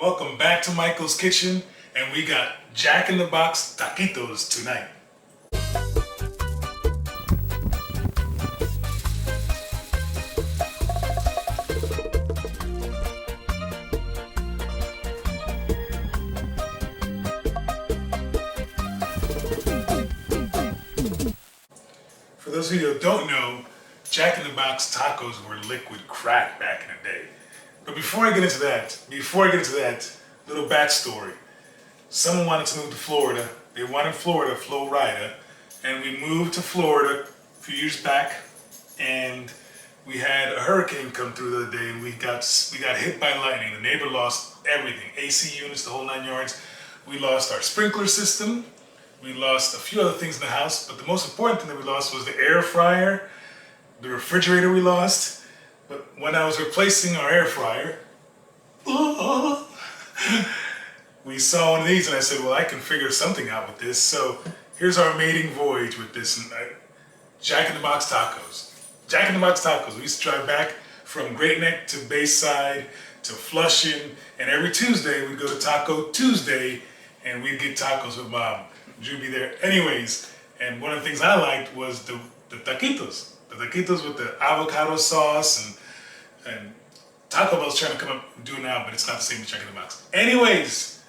Welcome back to Michael's Kitchen, and we got Jack in the Box Taquitos tonight. For those of you who don't know, Jack in the Box tacos were liquid crack back in the day. But before I get into that, little backstory. Someone wanted to move to Florida. They wanted Florida, Florida, and we moved to Florida a few years back, and we had a hurricane come through the other day, and we got hit by lightning. The neighbor lost everything, AC units, the whole 9 yards. We lost our sprinkler system. We lost a few other things in the house, but the most important thing that we lost was the air fryer, the refrigerator we lost. But when I was replacing our air fryer, we saw one of these and I said, well, I can figure something out with this. So here's our maiden voyage with this Jack in the Box tacos. Jack in the Box tacos. We used to drive back from Great Neck to Bayside to Flushing, and every Tuesday we'd go to Taco Tuesday and we'd get tacos with Mom. You'd be there anyways. And one of the things I liked was the taquitos. The taquitos with the avocado sauce and Taco Bell's trying to come up and do it now, but it's not the same as Jack in the Box. Anyways,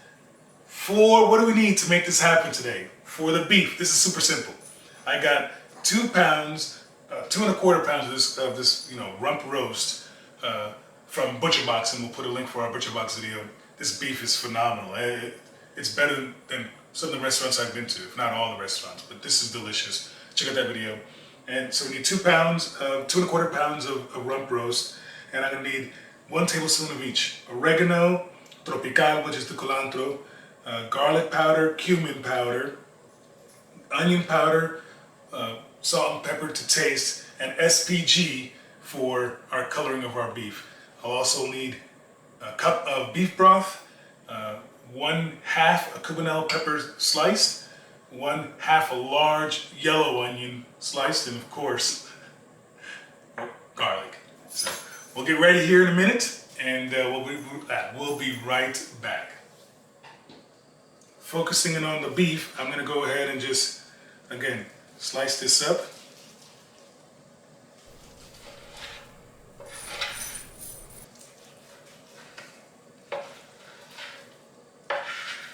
what do we need to make this happen today? For the beef, this is super simple. I got 2 pounds, 2¼ pounds of this rump roast from Butcher Box, and we'll put a link for our Butcher Box video. This beef is phenomenal. It's better than some of the restaurants I've been to, if not all the restaurants, but this is delicious. Check out that video. And so we need 2 pounds, 2¼ pounds of rump roast, and I'm gonna need 1 tablespoon of each. Oregano, tropical, which is the culantro, garlic powder, cumin powder, onion powder, salt and pepper to taste, and SPG for our coloring of our beef. I'll also need a cup of beef broth, 1/2 a Cubanelle pepper sliced, 1/2 a large yellow onion sliced, and of course, garlic. So we'll get ready here in a minute, and we'll be right back. Focusing in on the beef, I'm gonna go ahead and just, again, slice this up.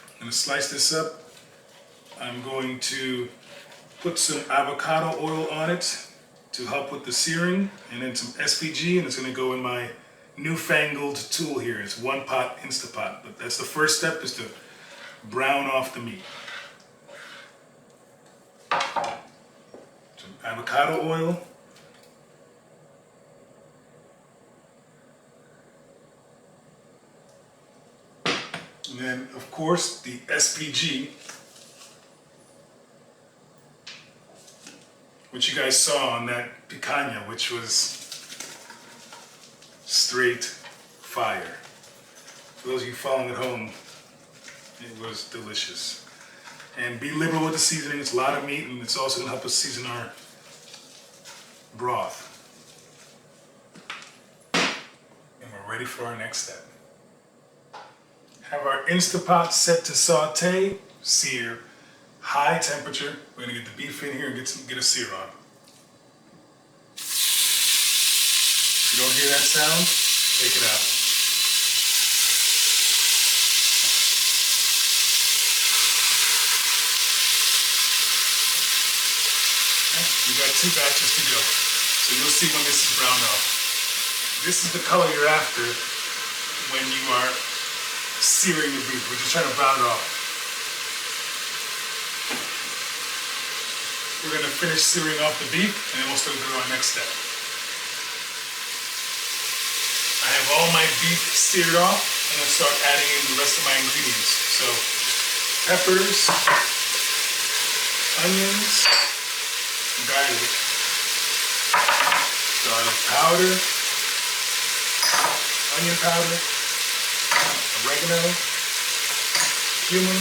I'm gonna slice this up. I'm going to put some avocado oil on it to help with the searing, and then some SPG, and it's gonna go in my newfangled tool here. It's One Pot Instapot, but that's the first step, is to brown off the meat. Some avocado oil. And then, of course, the SPG, which you guys saw on that picanha, which was straight fire. For those of you following at home, it was delicious. And be liberal with the seasoning. It's a lot of meat, and it's also going to help us season our broth. And we're ready for our next step. Have our Instapot set to saute, sear, high temperature. We're gonna get the beef in here and get a sear on. If you don't hear that sound, take it out. Okay, we got 2 batches to go. So you'll see when this is browned off. This is the color you're after when you are searing the beef. We're just trying to brown it off. We're going to finish searing off the beef, and then we'll start to our next step. I have all my beef seared off. I'm going to start adding in the rest of my ingredients. So, peppers, onions, garlic powder, onion powder, oregano, cumin,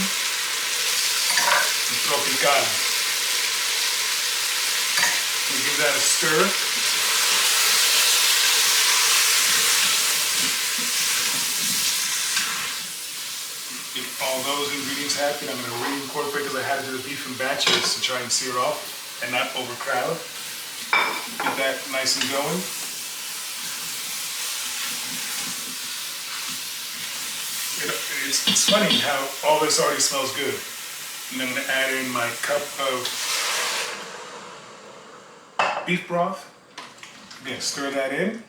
and tropical. We give that a stir. those ingredients happen, I'm going to reincorporate, because I had to do the beef in batches to try and sear off and not overcrowd. Get that nice and going. It's funny how all this already smells good. And I'm going to add in my cup of beef broth. Again, stir that in.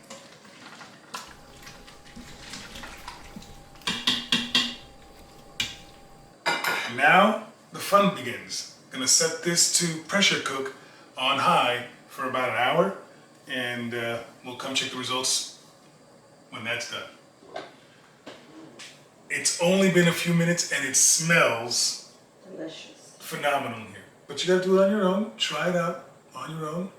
And now the fun begins. I'm going to set this to pressure cook on high for about an hour, and we'll come check the results when that's done. It's only been a few minutes and it smells delicious, phenomenal here. But you gotta do it on your own. Try it out on your own.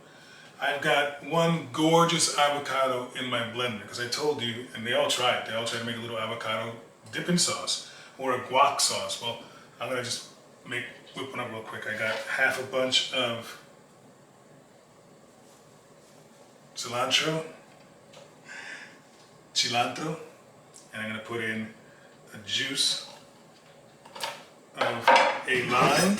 I've got one gorgeous avocado in my blender, because I told you, and they all tried. They all tried to make a little avocado dipping sauce or a guac sauce. Well, I'm gonna just whip one up real quick. I got half a bunch of cilantro, and I'm gonna put in a juice of a lime.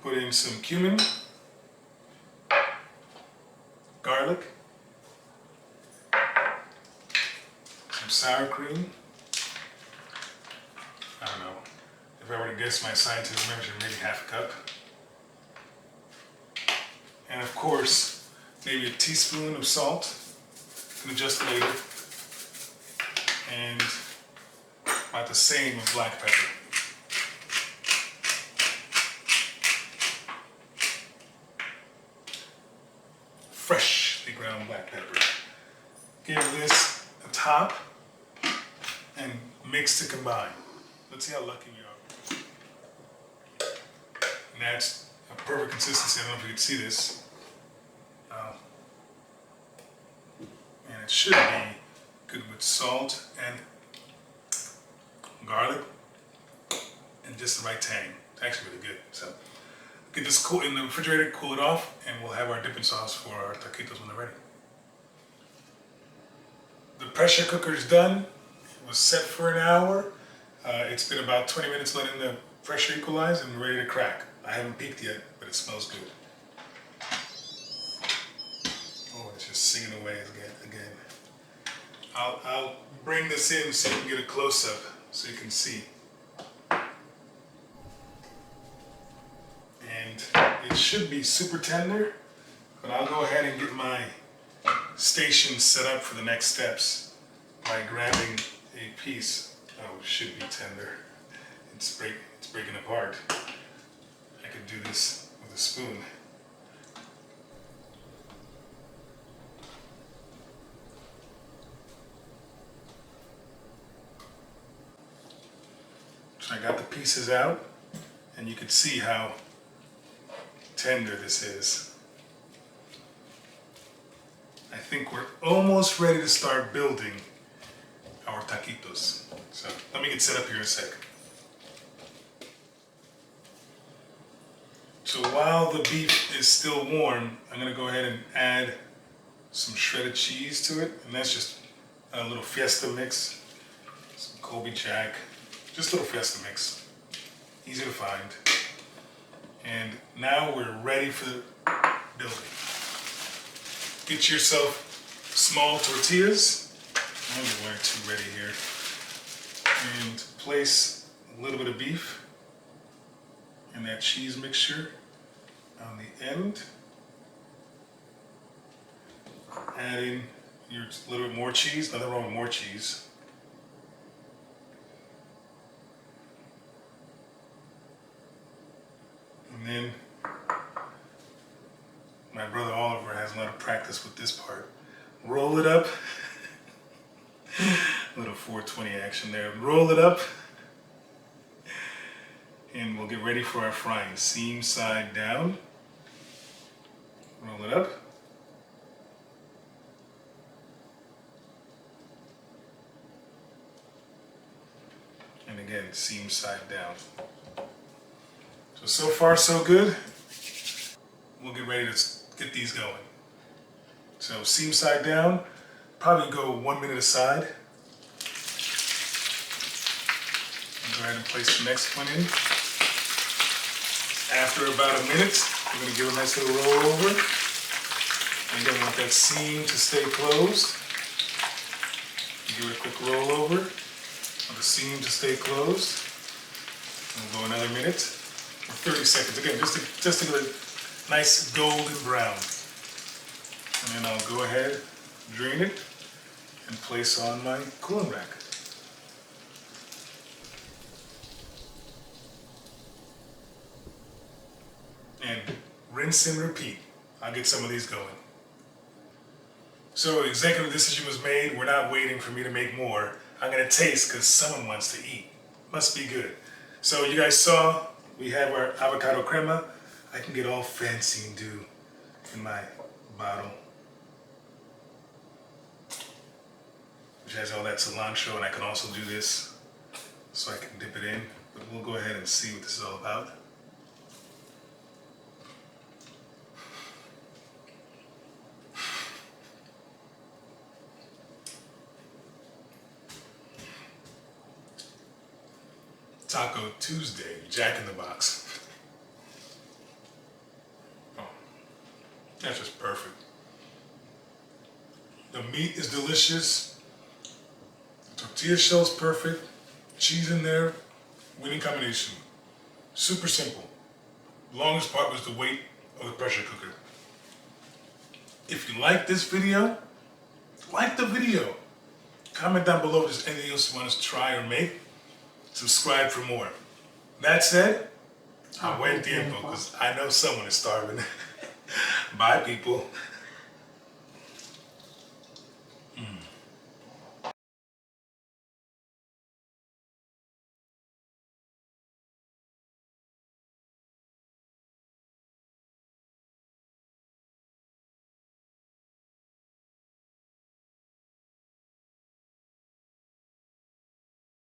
Put in some cumin, garlic, some sour cream. I don't know. If I were to guess my scientist measure, maybe half a cup. And of course, maybe a teaspoon of salt. You can adjust later. And about the same of black pepper. Freshly ground black pepper. Give this a top and mix to combine. Let's see how lucky we are. And that's a perfect consistency. I don't know if you can see this. And it should be good with salt and garlic and just the right tang. It's actually really good. So get this cool in the refrigerator, cool it off, and we'll have our dipping sauce for our taquitos when they're ready. The pressure cooker is done. It was set for an hour. It's been about 20 minutes letting the pressure equalize and ready to crack. I haven't peeked yet, but it smells good. Oh, it's just singing away again. I'll bring this in so you can get a close-up, so you can see. And it should be super tender, but I'll go ahead and get my station set up for the next steps by grabbing a piece. Oh, it should be tender. It's breaking apart. I could do this with a spoon. So I got the pieces out, and you can see how tender this is. I think we're almost ready to start building our taquitos. So let me get set up here in a sec. So while the beef is still warm, I'm gonna go ahead and add some shredded cheese to it, and that's just a little fiesta mix, some Colby Jack, just a little fiesta mix, easy to find. And now we're ready for the building. Get yourself small tortillas. I'm gonna get 1 or 2 ready here. And place a little bit of beef and that cheese mixture on the end. Add in your little bit more cheese, nothing wrong with more cheese. And then my brother Oliver has a lot of practice with this part. Roll it up. A little 420 action there. Roll it up. And we'll get ready for our frying. Seam side down. Roll it up. And again, seam side down. So far so good. We'll get ready to get these going. So seam side down, probably go 1 minute aside. Go ahead and place the next one in. After about a minute, we're going to give a nice little roll over. Again, want that seam to stay closed. Give it a quick roll over. Want the seam to stay closed. We'll go another minute or 30 seconds. Again, just to get a nice golden brown. And then I'll go ahead, drain it, and place on my cooling rack. And rinse and repeat. I'll get some of these going. So executive decision was made. We're not waiting for me to make more. I'm gonna taste because someone wants to eat. Must be good. So you guys saw we have our avocado crema. I can get all fancy and do in my bottle, which has all that cilantro, and I can also do this so I can dip it in. But we'll go ahead and see what this is all about. Taco Tuesday, Jack in the Box. Oh, that's just perfect. The meat is delicious. The tortilla shell's perfect. Cheese in there, winning combination. Super simple. Longest part was the weight of the pressure cooker. If you like this video, like the video. Comment down below if there's anything else you want us to try or make. Subscribe for more. That said, I went the info because I know someone is starving. Bye, people.